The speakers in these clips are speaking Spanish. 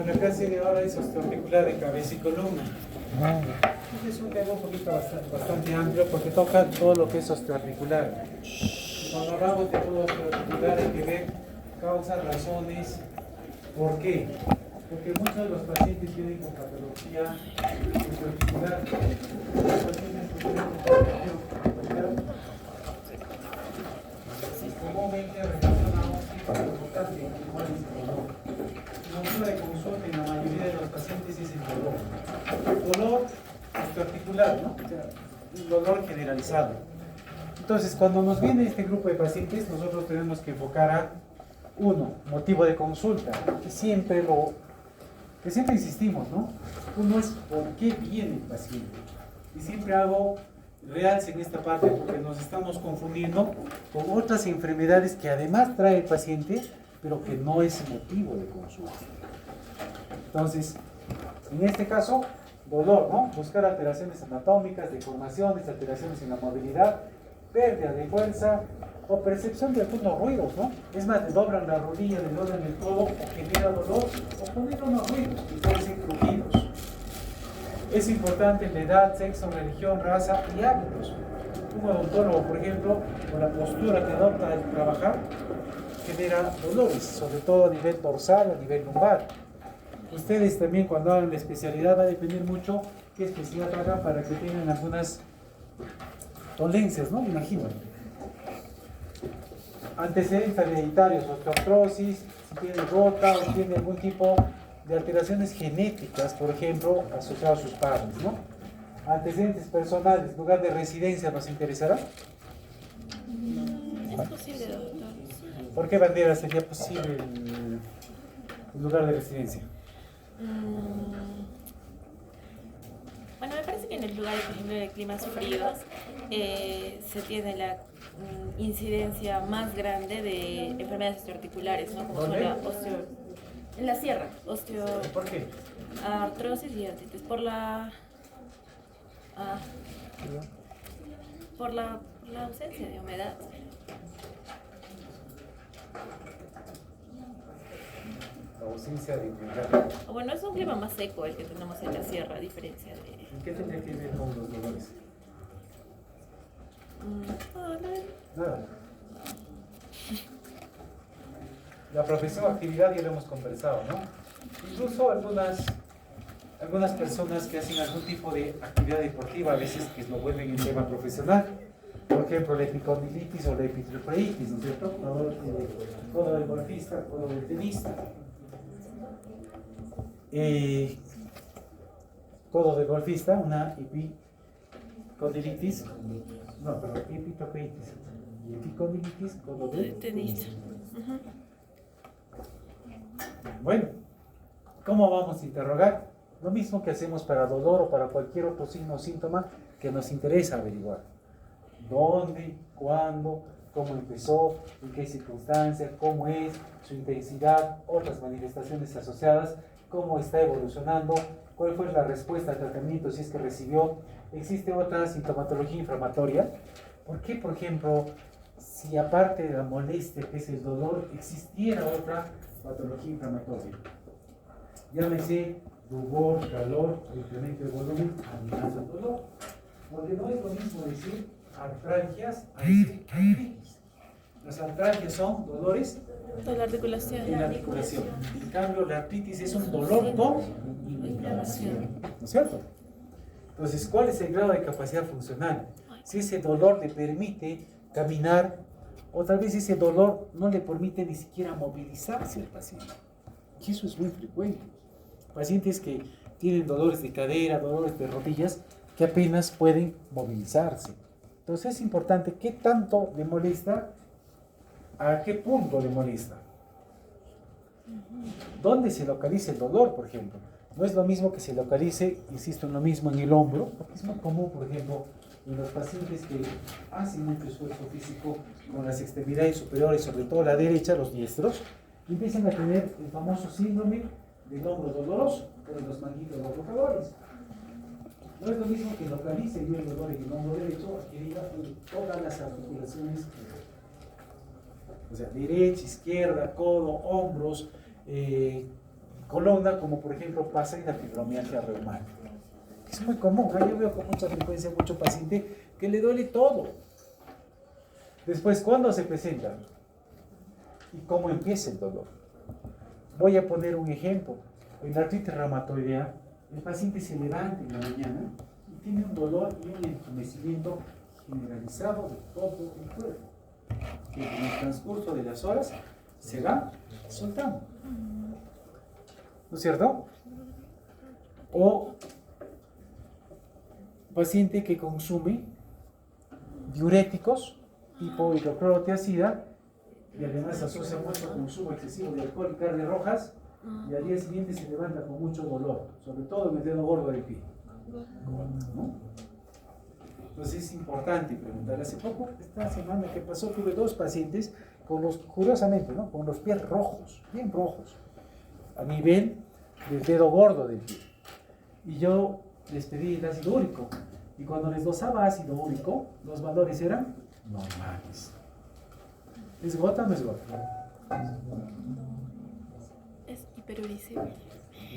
la clase de ahora es osteoarticular de cabeza y columna. Ah, Este es un tema un poquito bastante amplio porque toca todo lo que es osteoarticular. Cuando hablamos de todo osteoarticular hay que ver causas, razones, ¿por qué? Porque muchos de los pacientes vienen con patología osteoarticular. Los pacientes que vienen con patología osteoarticular comúnmente relacionamos con importante, igual es el dolor. El motivo de consulta en la mayoría de los pacientes es el dolor. Dolor osteoarticular, ¿no? O sea, un dolor generalizado. Entonces, cuando nos viene este grupo de pacientes, nosotros tenemos que enfocar a uno, motivo de consulta, que siempre insistimos, ¿no? Uno es por qué viene el paciente. Y siempre hago realce en esta parte porque nos estamos confundiendo con otras enfermedades que además trae el paciente, pero que no es motivo de consulta. Entonces, en este caso, dolor, ¿no? Buscar alteraciones anatómicas, deformaciones, alteraciones en la movilidad, pérdida de fuerza o percepción de algunos ruidos, ¿no? Es más, le doblan la rodilla, le doblan el codo o genera dolor o poner unos ruidos, que pueden ser crujidos. Es importante la edad, sexo, religión, raza y hábitos. Un odontólogo, por ejemplo, con la postura que adopta al trabajar, genera dolores, sobre todo a nivel dorsal, a nivel lumbar. Ustedes también cuando hagan la especialidad va a depender mucho qué especialidad hagan para que tengan algunas dolencias, ¿no? Imagino. Antecedentes hereditarios, osteoporosis, si tiene rota o si tiene algún tipo de alteraciones genéticas, por ejemplo, asociadas a sus padres, ¿no? Antecedentes personales, lugar de residencia, ¿nos interesará? Es posible, doctor. ¿Por qué bandera sería posible el lugar de residencia? Bueno, me parece que en el lugar, por ejemplo, de climas fríos, se tiene la incidencia más grande de enfermedades osteoarticulares, ¿no? Como son ¿Dónde? la en la sierra, ¿Por qué? artrosis y artritis, ah, por la ausencia de humedad. La ausencia de humedad. O bueno, es un clima más seco el que tenemos en la sierra, a diferencia de... ¿Y qué tendría que ver con los dolores? Nada. La profesión actividad ya lo hemos conversado, ¿no? Incluso algunas personas que hacen algún tipo de actividad deportiva, a veces que lo vuelven en tema profesional. Por ejemplo, la epicondilitis o la epitrofleitis, ¿no es cierto? Codo del golfista, codo del tenista. Codo del golfista, una epicondilitis, no, pero epitrofleitis. Y epicondilitis, codo del tenista. Bueno, ¿cómo vamos a interrogar? Lo mismo que hacemos para dolor o para cualquier otro signo o síntoma que nos interesa averiguar. ¿Dónde? ¿Cuándo? ¿Cómo empezó? ¿En qué circunstancia? ¿Cómo es? ¿Su intensidad? Otras manifestaciones asociadas. ¿Cómo está evolucionando? ¿Cuál fue la respuesta al tratamiento si es que recibió? ¿Existe otra sintomatología inflamatoria? ¿Por qué, por ejemplo, si aparte de la molestia que es el dolor, existiera otra patología inflamatoria? Llámese rubor, calor, incremento de volumen, amenaza el dolor. Porque no es lo mismo decir artralgias a decir artritis. Las artralgias son dolores Toda la articulación. en la articulación. En cambio, la artritis es un dolor con inflamación. ¿No es cierto? Entonces, ¿cuál es el grado de capacidad funcional? Si ese dolor le permite caminar, o tal vez ese dolor no le permite ni siquiera movilizarse al paciente. Y eso es muy frecuente. Pacientes que tienen dolores de cadera, dolores de rodillas, que apenas pueden movilizarse. Entonces es importante qué tanto le molesta, a qué punto le molesta. ¿Dónde se localiza el dolor, por ejemplo? No es lo mismo que se localice, insisto, en lo mismo en el hombro, porque es muy común, por ejemplo, en los pacientes que hacen mucho esfuerzo físico con las extremidades superiores, sobre todo la derecha, los diestros, empiezan a tener el famoso síndrome del hombro doloroso, o de los manguitos rotadores. No es lo mismo que localice yo el dolor en el hombro derecho, que diga todas las articulaciones, o sea, derecha, izquierda, codo, hombros, columna, como por ejemplo pasa en la fibromialgia reumática. Es muy común, ¿eh? Yo veo con mucha frecuencia mucho paciente que le duele todo. Después, ¿cuándo se presenta? ¿Y cómo empieza el dolor? Voy a poner un ejemplo. En la artritis reumatoidea, el paciente se levanta en la mañana y tiene un dolor y un entumecimiento generalizado de todo el cuerpo, que en el transcurso de las horas se va soltando. ¿No es cierto? O paciente que consume diuréticos tipo hidroclorotiazida y además asocia mucho consumo excesivo de alcohol y carnes rojas y al día siguiente se levanta con mucho dolor, sobre todo en el dedo gordo del pie. ¿No? Entonces es importante preguntar. Hace poco, esta semana que pasó, tuve 2 pacientes con los, curiosamente, ¿no? Con los pies rojos, bien rojos, a nivel del dedo gordo del pie. Y yo les pedí el ácido úrico. Y cuando les dosaba ácido úrico, los valores eran normales. ¿Es gota o no es gota? Es hiperuricemia.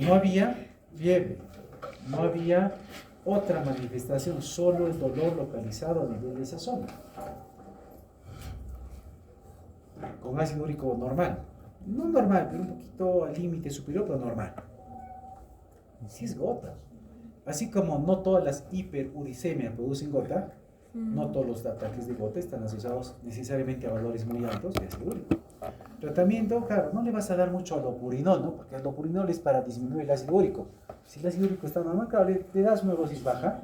No había fiebre, no había otra manifestación, solo el dolor localizado a nivel de esa zona. Con ácido úrico normal. No normal, pero un poquito al límite superior, pero normal. Sí es gota. Así como no todas las hiperuricemias producen gota, no todos los ataques de gota están asociados necesariamente a valores muy altos de ácido úrico. Tratamiento, claro, no le vas a dar mucho allopurinol, ¿no? Porque el allopurinol es para disminuir el ácido úrico. Si el ácido úrico está normal, claro, le das una dosis baja,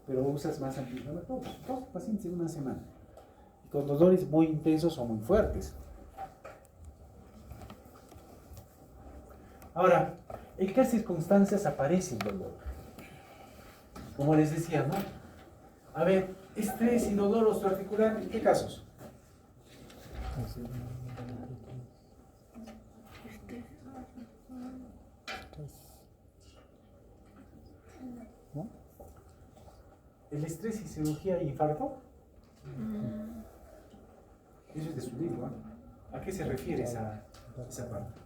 pero usas más antiinflamatorios. 2 pacientes en una semana. Y con dolores muy intensos o muy fuertes. Ahora, ¿en qué circunstancias aparece el dolor? Como les decía, ¿no? A ver, estrés y dolor osteoarticular, ¿en qué casos? ¿No? ¿El estrés y cirugía e infarto? Eso es de su libro, ¿eh? ¿A qué se refiere esa parte?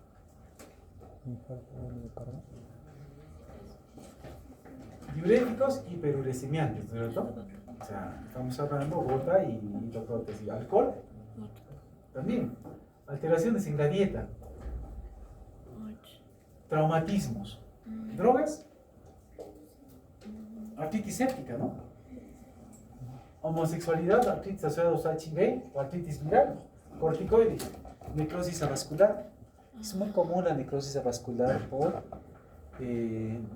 Diuréticos hiperuricemiantes, ¿no es cierto? O sea, estamos hablando gota y hidroclorotiazida. Alcohol, también. Alteraciones en la dieta. Traumatismos. Drogas. Artritis séptica, ¿no? Homosexualidad, artritis asociada a HIV o artritis viral. Corticoides. Necrosis avascular. Es muy común la necrosis avascular por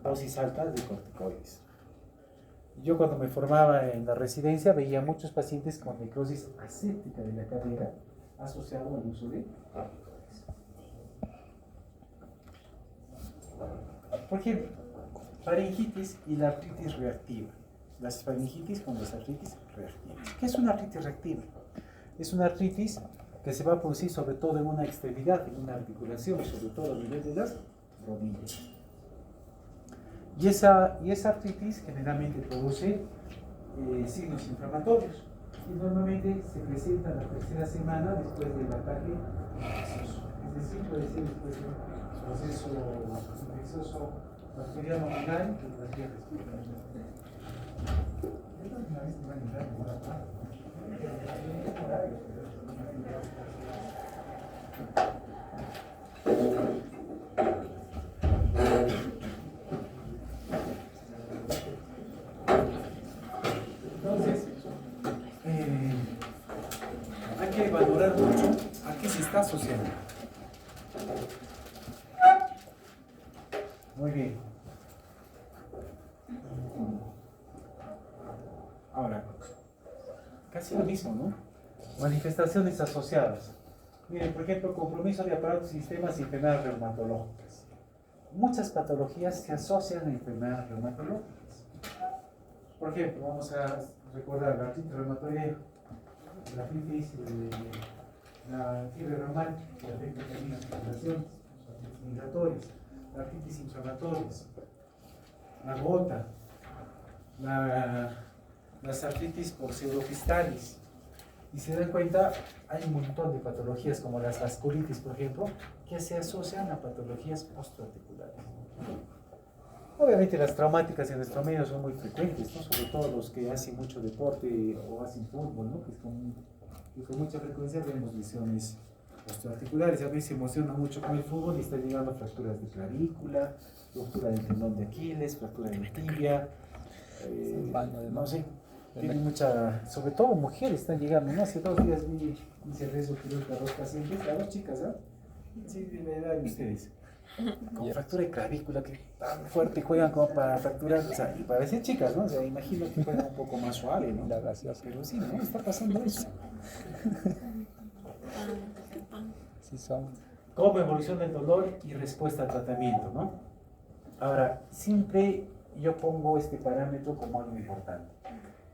dosis altas de corticoides. Yo cuando me formaba en la residencia veía muchos pacientes con necrosis aséptica de la cadera asociado al uso de corticoides. Por ejemplo, faringitis y la artritis reactiva. Las faringitis con las artritis reactivas. ¿Qué es una artritis reactiva? Es una artritis que se va a producir sobre todo en una extremidad, en una articulación, sobre todo a nivel de las rodillas. Y esa artritis generalmente produce signos inflamatorios y normalmente se presenta la 3ª semana después del ataque infeccioso. Es decir, puede ser después de un proceso infeccioso bacteriano viral que las vías respiratorias. Entonces, hay que valorar mucho a qué se está asociando. Muy bien. Ahora, casi lo mismo, ¿no? Manifestaciones asociadas. Miren, por ejemplo, compromiso de aparatos y sistemas y enfermedades reumatológicas. Muchas patologías se asocian a enfermedades reumatológicas. Por ejemplo, vamos a recordar la artritis reumatoidea, la artritis, la fiebre reumática, que afecta también las articulaciones, las artritis migratorias, las artritis inflamatorias, la gota, las artritis por pseudofistales, Y se dan cuenta, hay un montón de patologías como las vasculitis, por ejemplo, que se asocian a patologías osteoarticulares. Obviamente las traumáticas en nuestro medio son muy frecuentes, ¿no? Sobre todo los que hacen mucho deporte o hacen fútbol, ¿no? Que con mucha frecuencia vemos lesiones osteoarticulares. A veces se emociona mucho con el fútbol y está llegando a fracturas de clavícula, ruptura del tendón de Aquiles, fractura de tibia, no sé, tiene mucha, sobre todo mujeres están llegando, ¿no? Hace 2 días hice riesgo quirúrgico a 2 pacientes, a 2 chicas, ¿ah? Sí, de la edad de ustedes. Con fractura de clavícula, que tan fuerte juegan como para fracturar, o sea, y parecen chicas, ¿no? O sea, imagino que juegan un poco más suave, ¿no? Pero sí, ¿no? Está pasando eso. Sí son. Cómo evoluciona el dolor y respuesta al tratamiento, ¿no? Ahora, siempre yo pongo este parámetro como algo importante.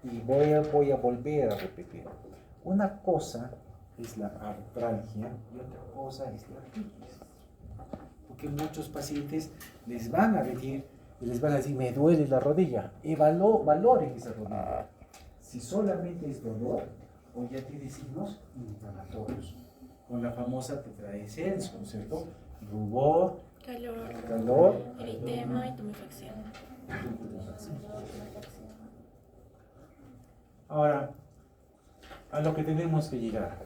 Y voy a volver a repetir. Una cosa es la artralgia y otra cosa es la artritis. Porque muchos pacientes les van a venir y les van a decir, me duele la rodilla. Valoren esa rodilla. Si solamente es dolor o ya tiene signos inflamatorios. Con la famosa tetraesenso, ¿no es cierto? Rubor, calor, eritema y tumefacción. Ahora, a lo que tenemos que llegar,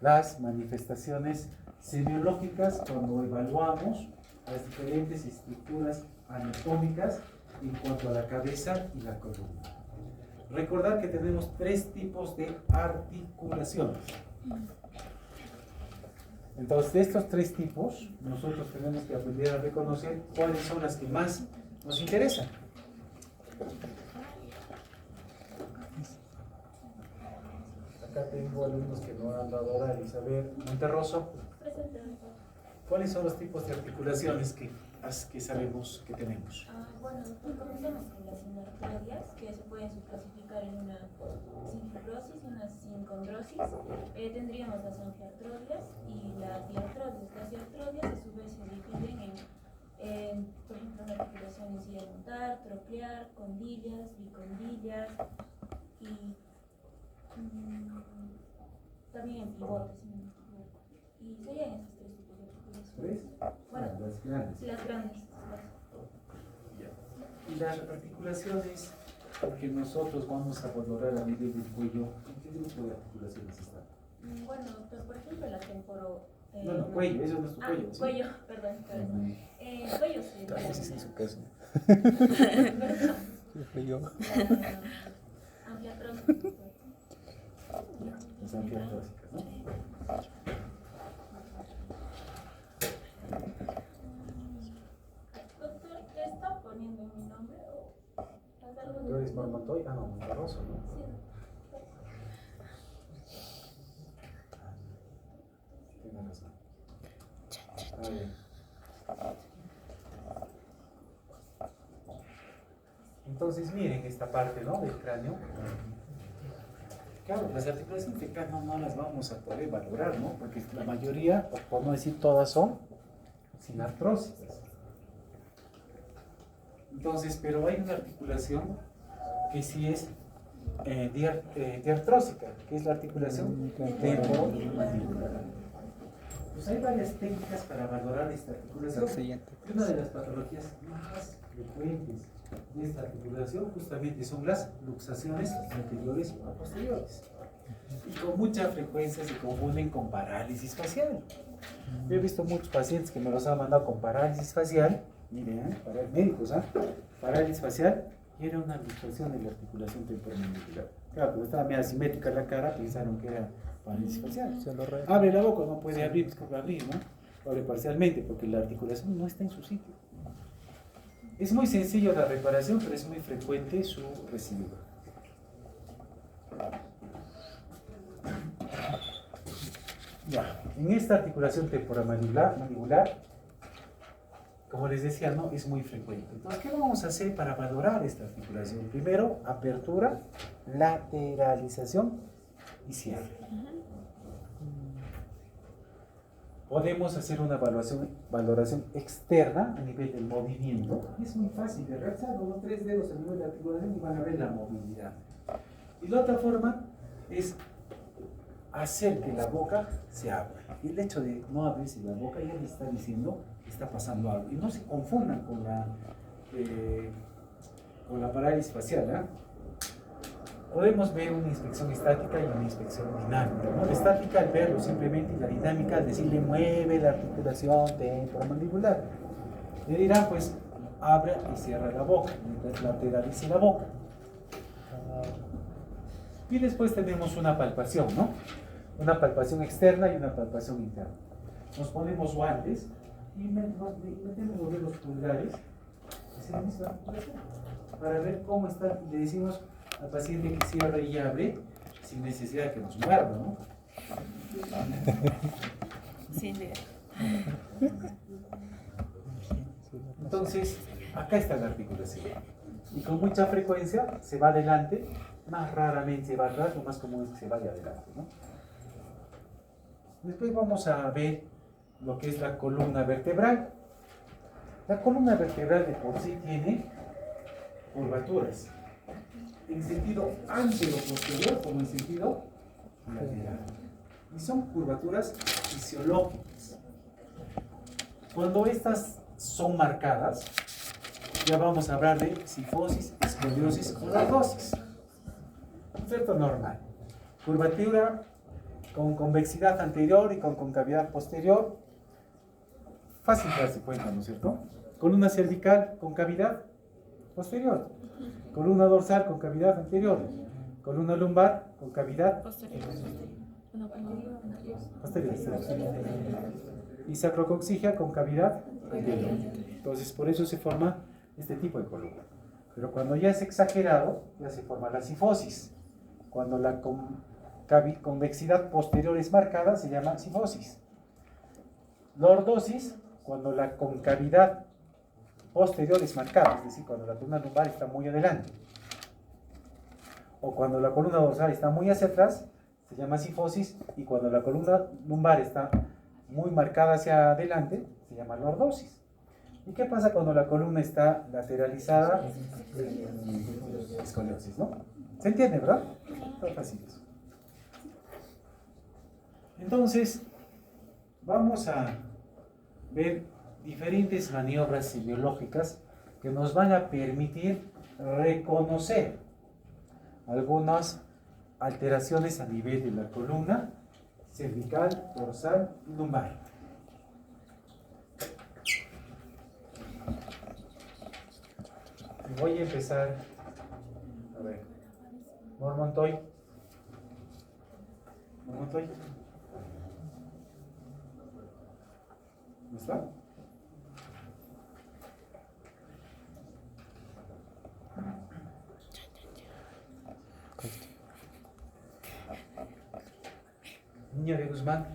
las manifestaciones semiológicas cuando evaluamos las diferentes estructuras anatómicas en cuanto a la cabeza y la columna. Recordar que tenemos 3 tipos de articulaciones. Entonces, de estos 3 tipos, nosotros tenemos que aprender a reconocer cuáles son las que más nos interesan. Acá tengo alumnos que no han dado hora. Isabel Monterroso. ¿Cuáles son los tipos de articulaciones que sabemos que tenemos? Bueno, nosotros comenzamos con las sinuartrarias, que se pueden subclasificar en una sinfibrosis y una sincondrosis. Tendríamos las angiartrodias y las diartrodias. Las diartrodias a su vez se dividen por ejemplo, una articulación montar, troclear, condilias, bicondilias y también en pivotes, si no me equivoco. Y serían esos 3 tipos de articulaciones. Bueno, las grandes. las grandes. Y las articulaciones, porque nosotros vamos a valorar a nivel del cuello, ¿en qué grupo de articulaciones están? Bueno, pues, por ejemplo, la temporo... no, cuello, eso no es tu cuello. ¿Sí? Cuello, perdón. Cuello sí. Casi sin su caso. Perdón. Yo. Angiartrosis. Las angiartrósicas, ¿no? Doctor, ¿te está poniendo mi nombre o haz algo de... ¿Tú eres Marmontoy? Ah, no, Monterroso, ¿no? Tienes razón. Ah, bien. Entonces, miren esta parte, ¿no? Del cráneo. Claro, las articulaciones del cráneo no las vamos a poder valorar, ¿no? Porque la mayoría, por no decir todas, son sin artrosis. Entonces, pero hay una articulación que sí es diartrósica, que es la articulación temporomandibular. Pues hay varias técnicas para valorar esta articulación. Y una de las patologías más frecuentes de esta articulación justamente son las luxaciones anteriores o posteriores. Y con mucha frecuencia se confunden con parálisis facial. Yo he visto muchos pacientes que me los han mandado con parálisis facial, miren, médicos, parálisis facial, y era una luxación de la articulación temporomandibular. Claro, pero estaba medio asimétrica la cara, pensaron que era parálisis facial. Abre la boca, no puede abrir, es como abrir, ¿no? Abre parcialmente, porque la articulación no está en su sitio. Es muy sencillo la reparación, pero es muy frecuente su recidiva. Ya, en esta articulación temporomandibular, como les decía, no es muy frecuente. Entonces, ¿qué vamos a hacer para valorar esta articulación? Primero, apertura, lateralización y cierre. Podemos hacer una valoración externa a nivel del movimiento. Es muy fácil de realizar, unos 3 dedos a nivel de articulación y van a ver la movilidad. Y la otra forma es hacer que la boca se abra. Y el hecho de no abrirse la boca ya le está diciendo que está pasando algo. Y no se confundan con la parálisis facial. ¿Eh? Podemos ver una inspección estática y una inspección dinámica, ¿no? La estática al verlo simplemente, y la dinámica al decirle mueve la articulación temporomandibular. Le dirán pues abre y cierra la boca, mientras lateralice la boca. Y después tenemos una palpación, ¿no? Una palpación externa y una palpación interna. Nos ponemos guantes y metemos los dedos pulgares para ver cómo está. Le decimos al paciente que cierre y abre sin necesidad de que nos muerda, ¿no? Sin idea. Entonces, acá está la articulación. Y con mucha frecuencia se va adelante, más raramente se va atrás, lo más común es que se vaya adelante, ¿no? Después vamos a ver lo que es la columna vertebral. La columna vertebral de por sí tiene curvaturas, en sentido antero-posterior como en sentido lateral. Y son curvaturas fisiológicas. Cuando estas son marcadas, ya vamos a hablar de cifosis, escoliosis o lordosis. Cierto normal. Curvatura con convexidad anterior y con concavidad posterior. Fácil darse cuenta, ¿no es cierto? Columna cervical con cavidad posterior. Columna dorsal con cavidad anterior. Columna lumbar con cavidad Posterior. posterior. Y sacrocoxigia con cavidad anterior. Entonces, por eso se forma este tipo de columna. Pero cuando ya es exagerado, ya se forma la cifosis. Cuando la convexidad posterior es marcada, se llama cifosis. Lordosis, cuando la concavidad posterior es marcada, es decir, cuando la columna lumbar está muy adelante. O cuando la columna dorsal está muy hacia atrás, se llama cifosis. Y cuando la columna lumbar está muy marcada hacia adelante, se llama lordosis. ¿Y qué pasa cuando la columna está lateralizada? Escoliosis, ¿no? ¿Se entiende, verdad? Está fácil eso. Entonces, vamos a ver diferentes maniobras semiológicas que nos van a permitir reconocer algunas alteraciones a nivel de la columna cervical, dorsal y lumbar. Voy a empezar, a ver, Montoy. ¿No está? Niño de Guzmán,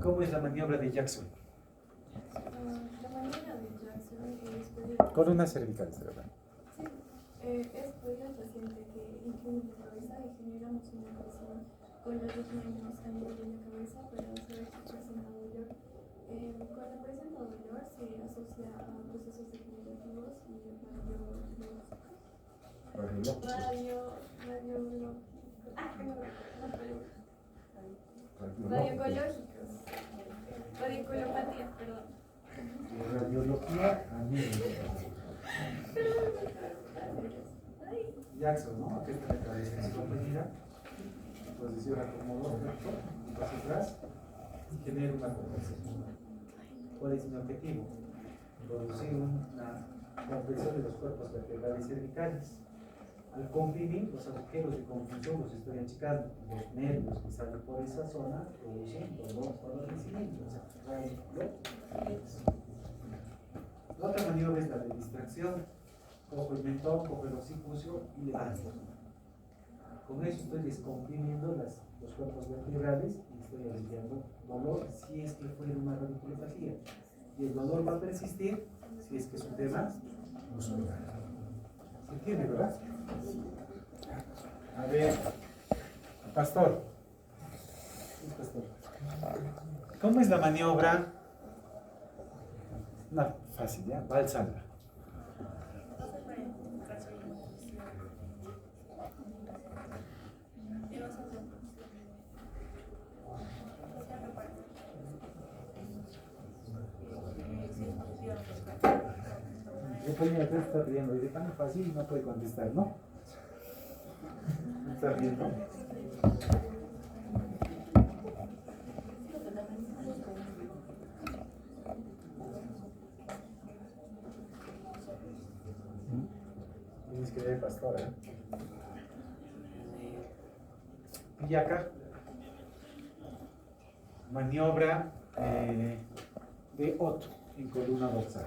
¿cómo es la maniobra de Jackson? La manera de Jackson es pedir Columna cervical, ¿verdad? es pedir al paciente que incline la cabeza y generamos una presión con los dos miembros a nivel de la cabeza para saber si presenta dolor. Cuando presenta dolor se asocia a procesos degenerativos y radioecológicos. Radiocolopatía, perdón. Radiología anémica. Jackson, ¿no? Aquí está la cabeza comprimida. Posición acomodó, recto, un paso atrás y genera una compresión. ¿Cuál es mi objetivo? Producir una compresión de los cuerpos vertebrales cervicales. Al comprimir, los agujeros de confusión los estoy achicando. Los nervios que salen por esa zona producen dolor para el crecimiento. La otra maniobra es la de distracción. Cojo el mentón, cojo el occipucio y levanto. Con eso estoy descomprimiendo los cuerpos vertebrales y estoy aliviando dolor si es que fuera una radiculopatía. Y el dolor va a persistir si es que es un tema muscular. ¿Se entiende, verdad? A ver, pastor. ¿Cómo es la maniobra? No, fácil, ¿ya? Valsalva. Después me está riendo y de tan fácil no puede contestar, ¿no? ¿Está riendo? Tienes que ver pastor, ¿eh? Y acá, maniobra de Otto en columna dorsal.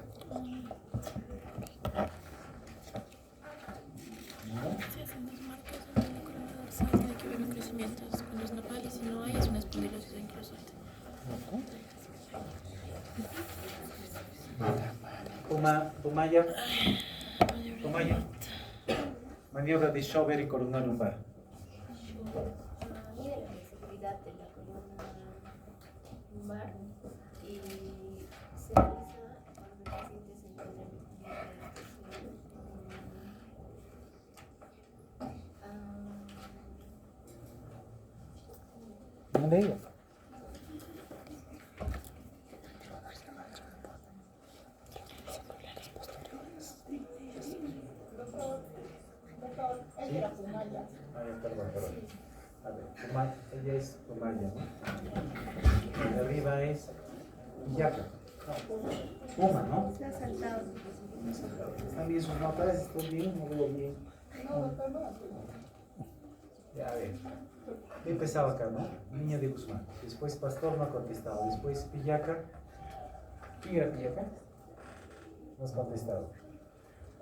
Se hacen dos marcos en la columna dorsal, hay que ver los crecimientos con los nopales, si no hay es una espondilosis incrusante. Tomaya. Maniobra de Schober y columna lumbar. Mide la flexibilidad de la columna lumbar y se realiza cuando el paciente se encuentra No le digo. Perdón. A ver, ella es Tomaya, ¿no? De arriba es Yaca. Puma, ¿no? Se ha saltado. ¿Están bien sus notas? ¿Estoy bien? ¿No veo bien? Ya, a ver. He empezado acá, ¿no? Niña de Guzmán. Después Pastor no ha contestado. Después Pillaca. ¿Quién era Pillaca? No has contestado.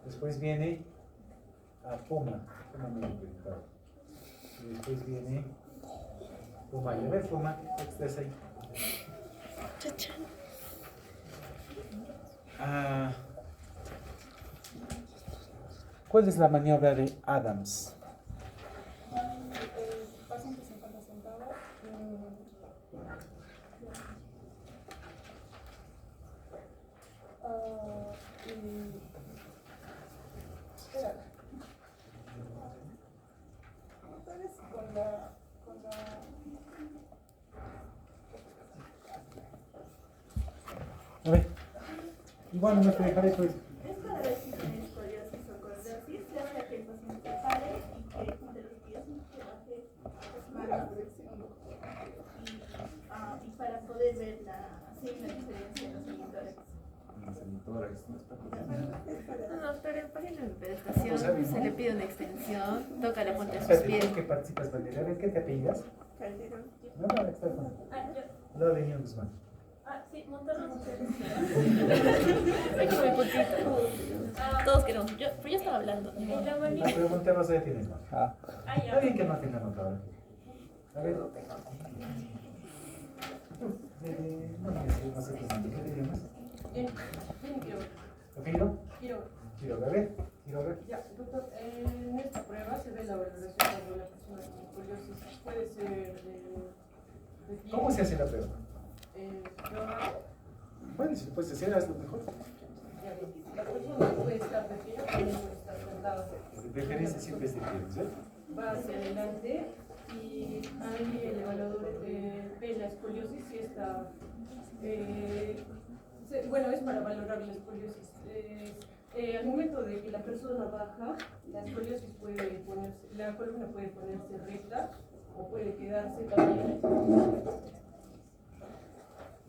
Después viene a Puma. Puma me lo he preguntado. Y después viene Puma. A ver, Puma, estás ahí. ¿Cuál es la maniobra de Adams? El paciente se encuentra sentado. Espera. Entonces, con la A ver. Igual no me dejaré pues. Es para ver si tiene escoliosis o cordosis, se hace que el paciente pare y que junte los pies y que baje las manos y para poder ver la diferencia en los monitores. No, doctor, para la pedestación se le pide una extensión, toca la punta de sus pies. ¿Tú que participas, Valeria? A ver, ¿qué te apellidas? Calderón. No, está con. No, de Niño Guzmán. sí, Monterrey. Ay, que muy poquito. Todos queremos. Pero yo estaba hablando. Ah, pero Monterrey ya tienes más. Ah, Está bien que no tenga nota ahora. A ver. No sé qué te llamas. ¿Apellido? Quiroga. A ver, Quiroga. Ya, doctor, en esta prueba se ve la valoración de una persona con escoliosis. Puede ser de pie. ¿Cómo se hace la prueba? Yo hago, Bueno, si lo puedes hacer, hazlo mejor. la persona puede estar de pie o puede estar sentada. De preferencia siempre es de pie, ¿sí? Va hacia adelante y ahí el evaluador ve la escoliosis y está. Bueno, es para valorar la escoliosis. Al momento de que la persona baja, la escoliosis puede ponerse, la columna puede ponerse recta o puede quedarse también.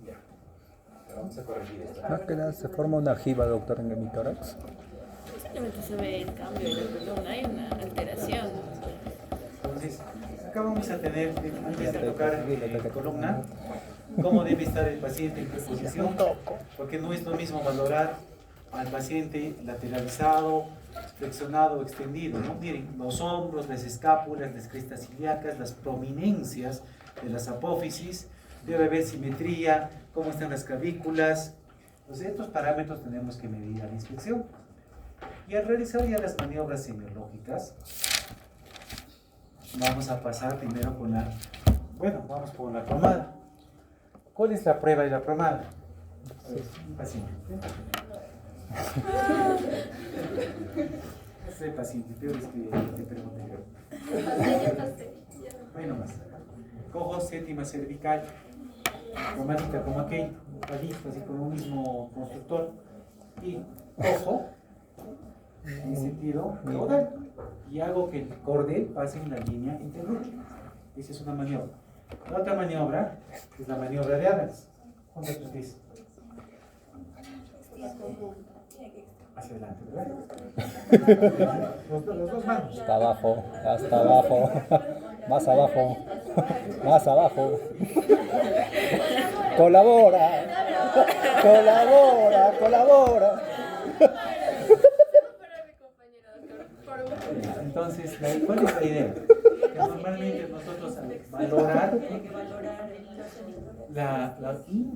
Ya. Vamos a corregir esto. más que nada se forma una jiba, doctor, en el mitórax. Simplemente se ve el cambio de la columna, hay una alteración. Entonces, acá vamos a tener, antes de tocar columna, cómo debe estar el paciente, en qué posición, porque no es lo mismo valorar al paciente lateralizado, flexionado o extendido, ¿no? Miren, los hombros, las escápulas, las crestas ilíacas, las prominencias de las apófisis, debe haber simetría, cómo están las clavículas. Entonces, estos parámetros tenemos que medir a la inspección. Y al realizar ya las maniobras semiológicas, vamos a pasar primero con la, vamos con la plomada. ¿Cuál es la prueba de la plomada? Paciente. Soy paciente, peor es que te pregunte yo. Ahí nomás. Cojo séptima cervical, plomadita como aquel, palito, así como un mismo constructor. Y cojo en sentido caudal y hago que el cordel pase en la línea interglútea. Esa es una maniobra. La otra maniobra es la maniobra de Adams. Junta tus pies. Hacia adelante, ¿verdad? Los dos manos. Hasta abajo, más abajo, más abajo. Colabora, colabora, colabora. Entonces, ¿cuál es la idea? Que normalmente nosotros valorar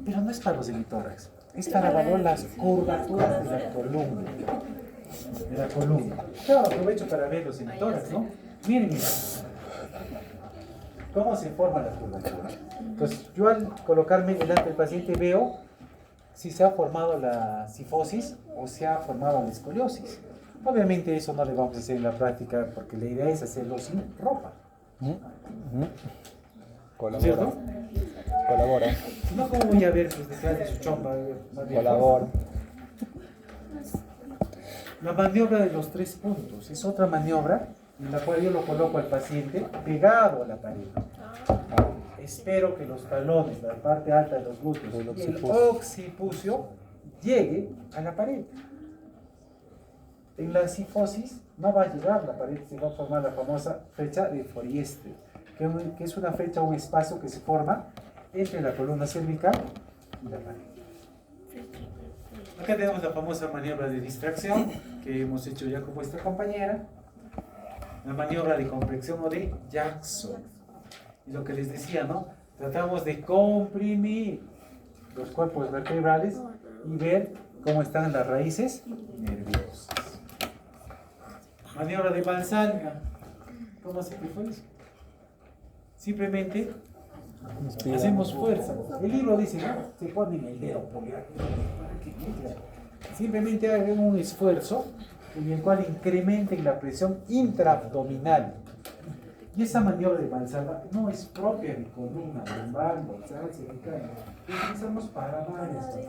pero no es para los hemitórax, es para valorar las curvaturas de la columna. Claro, aprovecho para ver los hemitórax, ¿no? Miren, cómo se forma la curvatura. Entonces, yo al colocarme delante del paciente veo si se ha formado la cifosis o se ha formado la escoliosis. Obviamente eso no le vamos a hacer en la práctica porque la idea es hacerlo sin ropa. Colabora. ¿Cierto? Colabora. Si no, ¿cómo voy a ver pues, detrás de su chompa? Colabora. La maniobra de los 3 puntos es otra maniobra en la cual yo lo coloco al paciente pegado a la pared. Espero que los talones, la parte alta de los glúteos y el occipucio llegue a la pared. En la cifosis no va a llegar la pared, se va a formar la famosa flecha de Fourier, que es una flecha o un espacio que se forma entre la columna cervical y la pared. Acá tenemos la famosa maniobra de distracción que hemos hecho ya con vuestra compañera, la maniobra de compresión o de Jackson. Y lo que les decía, ¿no? Tratamos de comprimir los cuerpos vertebrales y ver cómo están las raíces nerviosas. Maniobra de Valsalva. ¿Cómo se fue eso? Simplemente hacemos fuerza. El libro dice, ¿no? Se pone en el dedo pulgar. Simplemente hagan un esfuerzo en el cual incrementen la presión intraabdominal. Y esa maniobra de Valsalva no es propia de columna, lumbar, dorsal, cervical. La utilizamos para varias cosas.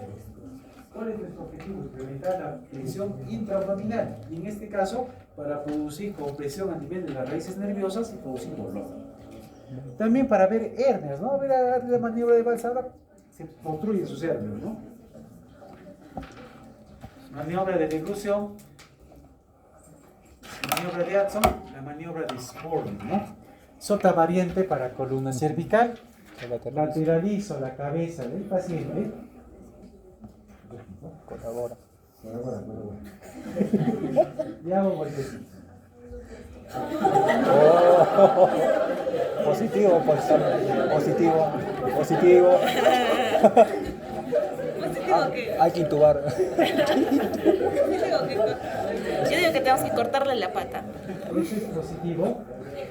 ¿Cuál es nuestro objetivo? Incrementar la presión intraabdominal. Y en este caso, para producir compresión a nivel de las raíces nerviosas y producir dolor. También para ver hernias, ¿no? Ver la maniobra de Valsalva, se obstruyen sus hernias, ¿no? Maniobra de deglución, maniobra de Adson, la maniobra de Sporn, ¿no? Es otra variante para columna cervical. Lateralizo la cabeza del paciente. Colabora. Y hago golpecitos. Oh, positivo, positivo. ¿Positivo qué? Hay que intubar. Yo digo que tenemos que cortarle la pata. Eso es positivo,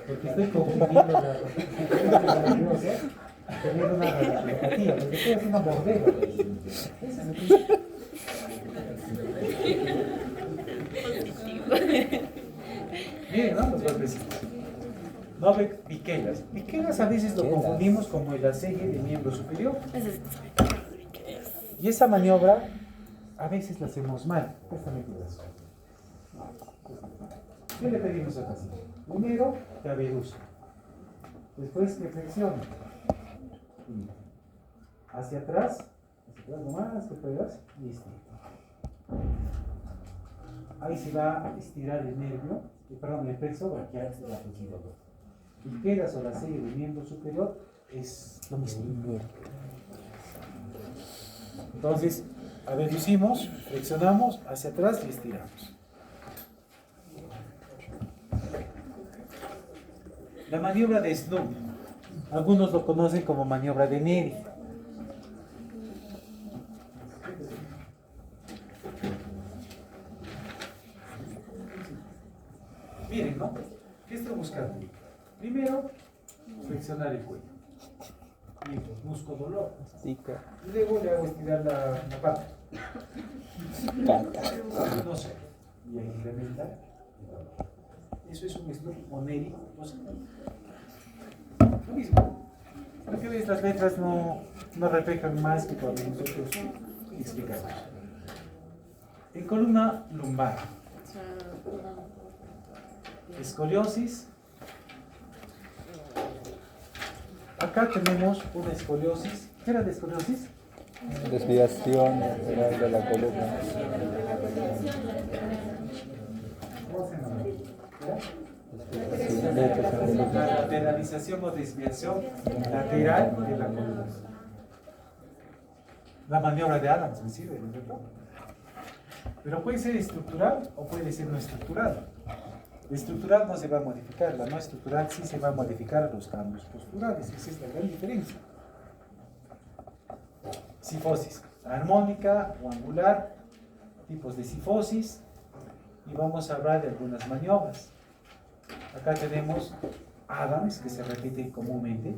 porque estoy confundiendo la nerviosa tener una radiopatía, porque esto es una bordera. Miren, ¿no? Los golpecitos. Novek Viquelas. Viquelas a veces lo confundimos como el aceite del miembro superior. Y esa maniobra a veces la hacemos mal. Préstame tu brazo. ¿Qué le pedimos al paciente? Primero, que abduce. Después que flexione. Hacia atrás nomás que puedas y estira. Ahí se va a estirar el nervio, el plexo braquial de la flexión. Viquelas o la serie del miembro superior es lo mismo. Entonces, abducimos, flexionamos hacia atrás y estiramos. La maniobra de Snoop, algunos lo conocen como maniobra de Neri. Miren, ¿no? ¿Qué estoy buscando? Primero, flexionar el cuello. Y busco dolor. Y luego le hago estirar la pata. No sé. Y ahí incrementa el dolor. Eso es un Snoop o Neri. Lo mismo. Porque ves, las letras no reflejan más que cuando nosotros explicamos. En columna lumbar. Escoliosis. Acá tenemos una escoliosis. ¿Qué era de escoliosis? Desviación de la columna. ¿Cómo se llama? Sí, La lateralización o desviación lateral de la columna. La maniobra de Adams me sirve, ¿no es cierto? Pero puede ser estructural o puede ser no estructural. La estructural no se va a modificar, la no estructural sí se va a modificar los cambios posturales. Esa es la gran diferencia. Cifosis armónica o angular, tipos de cifosis, y vamos a hablar de algunas maniobras. Acá tenemos Adams, que se repite comúnmente.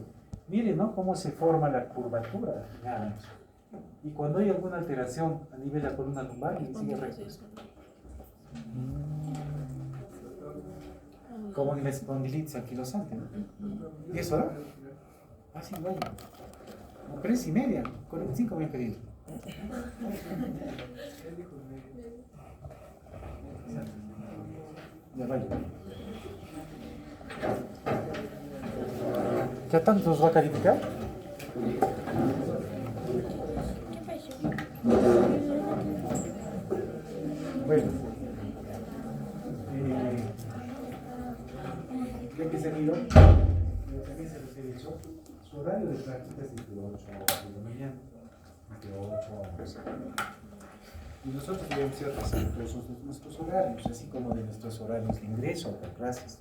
Miren, ¿no?, cómo se forma la curvatura en Adams. Y cuando hay alguna alteración a nivel de la columna lumbar, sigue recto. Como en la espondilitis anquilosante, ¿no? ¿Y eso, no? Así, vaya. No, 3:30, 45 me han pedido. Ya vaya. ¿Qué tanto nos va a calificar? Bueno, ya que se han ido, también se les he dicho, su horario de práctica es entre 8 a 11 de la mañana, entre 8 a 11. Y nosotros debemos ser respetuosos de nuestros horarios, así como de nuestros horarios de ingreso a clases.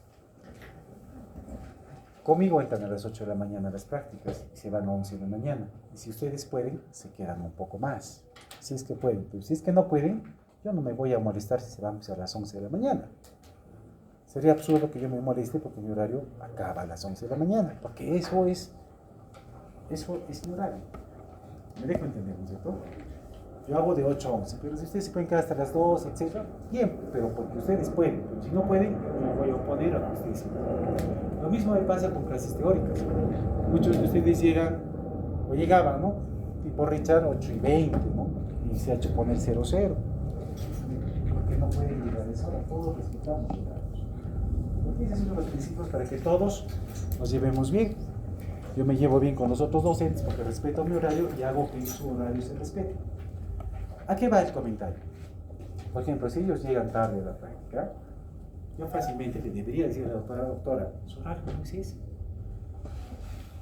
Conmigo entran a las 8 de la mañana las prácticas y se van a 11 de la mañana. Y si ustedes pueden, se quedan un poco más. Si es que pueden. Pero si es que no pueden, yo no me voy a molestar si se van a las 11 de la mañana. Sería absurdo que yo me moleste porque mi horario acaba a las 11 de la mañana. Porque eso es mi horario. ¿Me dejo entender, no es cierto? Yo hago de 8 a 11, pero si ustedes se pueden quedar hasta las 2, etc., bien, pero porque ustedes pueden. Pero si no pueden, yo me voy a oponer a lo que ustedes dicen. Lo mismo me pasa con clases teóricas. Muchos de ustedes llegan, o llegaban, ¿no?, tipo Richard, 8:20, ¿no?, y se ha hecho poner 00. Porque no pueden llegar a esa hora, todos respetamos horarios. Porque esos son los principios para que todos nos llevemos bien. Yo me llevo bien con los otros docentes porque respeto mi horario y hago que su horario se respete. ¿A qué va el comentario? Por ejemplo, si ellos llegan tarde a la práctica, yo fácilmente le debería decir a la doctora, su horario no es ese.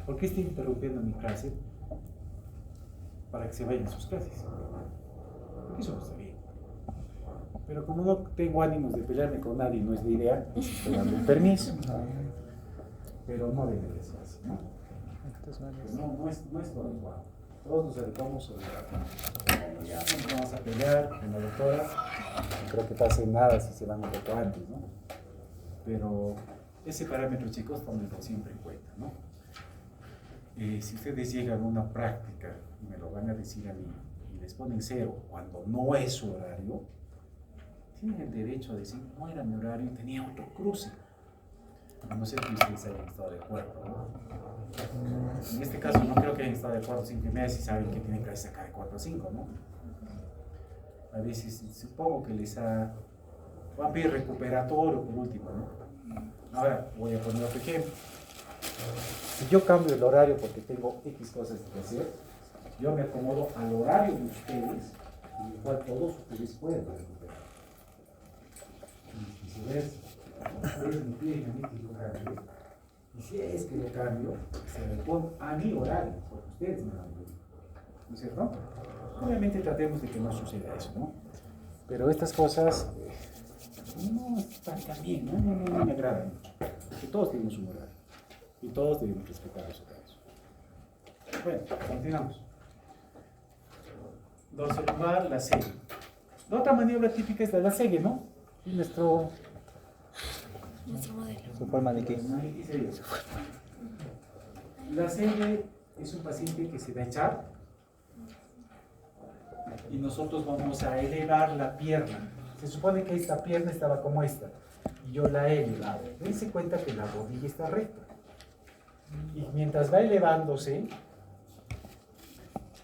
¿Por qué está interrumpiendo mi clase para que se vayan a sus clases? Porque eso no está bien. Pero como no tengo ánimos de pelearme con nadie, no es la idea, pues estoy dando el permiso. Pero no debe de ser así, ¿no? No es todo igual. Todos nos adecuamos sobre la ya no nos vamos a pelear con la doctora. No creo que pase nada si se van un poco antes, ¿no? Pero ese parámetro, chicos, tómenlo siempre en cuenta, ¿no? Si ustedes llegan a una práctica y me lo van a decir a mí y les ponen 0 cuando no es su horario, tienen el derecho a decir, no era mi horario y tenía otro cruce. A no ser que ustedes hayan estado de acuerdo, ¿no? En este caso no creo que hayan estado de acuerdo 5:30 si saben que tienen que sacar de 4 a 5, ¿no? A veces supongo que les van a pedir recuperatorio por último, ¿no? Ahora voy a poner otro ejemplo. Si yo cambio el horario porque tengo X cosas que hacer, yo me acomodo al horario de ustedes, en el cual todos ustedes pueden recuperar. Y viceversa. Ustedes me piden a mí que yo cambie, y si es que lo cambio, se me pone a mi horario, porque ustedes me lo han pedido, ¿no es cierto? Obviamente tratemos de que no suceda eso, ¿no? Pero estas cosas no están tan bien, no me agradan mucho, porque todos tenemos un horario, y todos debemos respetar los horarios. Bueno, continuamos. Dorsal la serie. La otra maniobra típica es la serie, ¿no? Y nuestro modelo. Se fue el maniquí. La serie es un paciente que se va a echar y nosotros vamos a elevar la pierna. Se supone que esta pierna estaba como esta y yo la he elevado. Dense cuenta que la rodilla está recta y mientras va elevándose,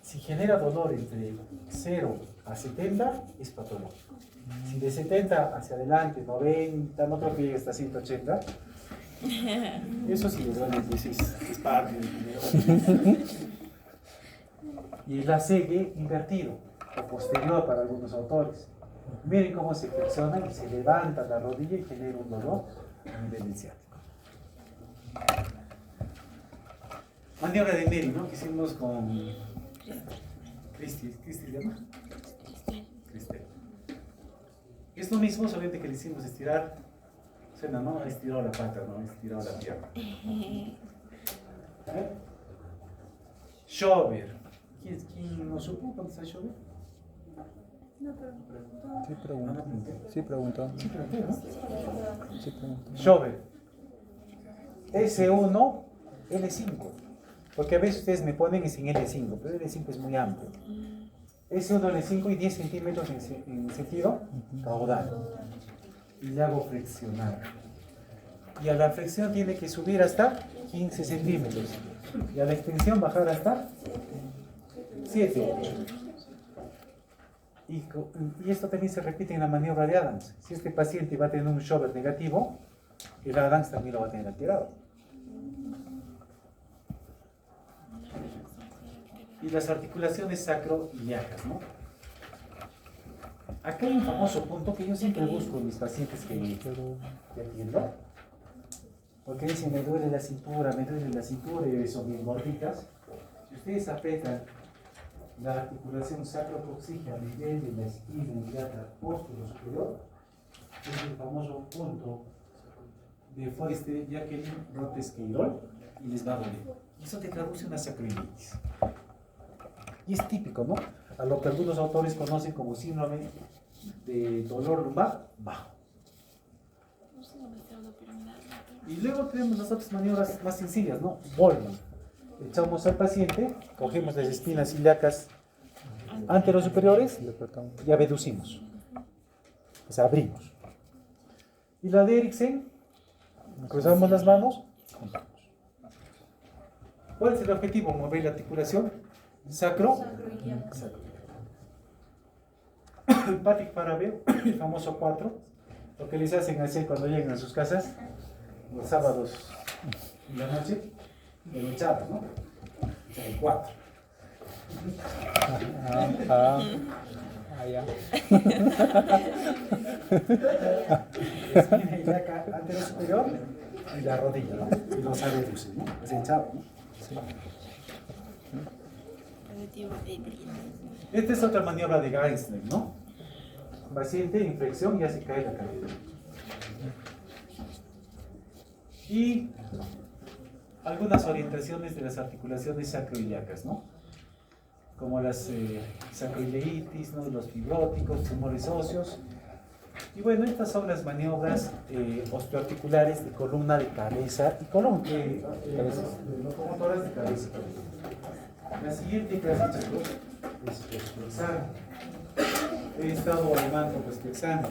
si genera dolor entre 0 a 70 es patológico. Si de 70 hacia adelante, 90, no creo que llegue hasta 180, eso sí le duele, pues es parte del Y el ACG invertido, o posterior para algunos autores. Miren cómo se flexiona y se levanta la rodilla y genera un dolor a nivel del ciático. Maniobra de Neri, ¿no? Que hicimos con Cristi ¿se llama? Cristel. Es lo mismo, solamente que le hicimos estirar. Suena, ¿no? Estiró la pata, ¿no? Estiró la pierna. Schober. ¿Quién no supo cuándo está Schober? Sí preguntó. Sí preguntó. Sí, pregunté, ¿no? Sí preguntó. Schober. S1, L5. Porque a veces ustedes me ponen es en L5, pero L5 es muy amplio. S1, L5 y 10 centímetros en sentido caudal. Y le hago flexionar. Y a la flexión tiene que subir hasta 15 centímetros. Y a la extensión bajar hasta 7, 8. Y esto también se repite en la maniobra de Adams. Si este paciente va a tener un Schober negativo, el Adams también lo va a tener alterado. Y las articulaciones sacroiliacas, ¿no? Acá hay un famoso punto que yo siempre busco en mis pacientes que atiendo. Porque dicen, me duele la cintura, y son bien gorditas. Si ustedes apretan la articulación sacrocoxígea a nivel de la esquina ilíaca póstero superior, es el famoso punto de Forrester Jacqueline Rotes-Queirol, y les va a doler. Y eso te traduce una sacroiliitis. Y es típico, ¿no? A lo que algunos autores conocen como síndrome de dolor lumbar bajo. Y luego tenemos las otras maniobras más sencillas, ¿no? Volman. Echamos al paciente, cogemos las espinas ilíacas anterosuperiores y abducimos. O sea, abrimos. Y la de Eriksen, cruzamos las manos, juntamos. ¿Cuál es el objetivo? Mover la articulación sacro. Patrick Farabeo, el famoso 4, lo que les hacen hacer cuando llegan a sus casas los sábados en la noche, de luchada, ¿no? O sea, el 4. Ya. La esquina ilíaca anterior superior y la rodilla, ¿no? Y los abduces, ¿no? Es hinchado, ¿no? Sí. Esta es otra maniobra de Geisler, ¿no? Paciente, inflexión y hace caer la cadera. Y algunas orientaciones de las articulaciones sacroiliacas, ¿no? Como las sacroileitis, ¿no? Los fibróticos, tumores óseos. Y bueno, estas son las maniobras osteoarticulares de columna, de cabeza y columna, locomotoras de cabeza. La siguiente clase, chicos, es postexano. He estado armando postexano.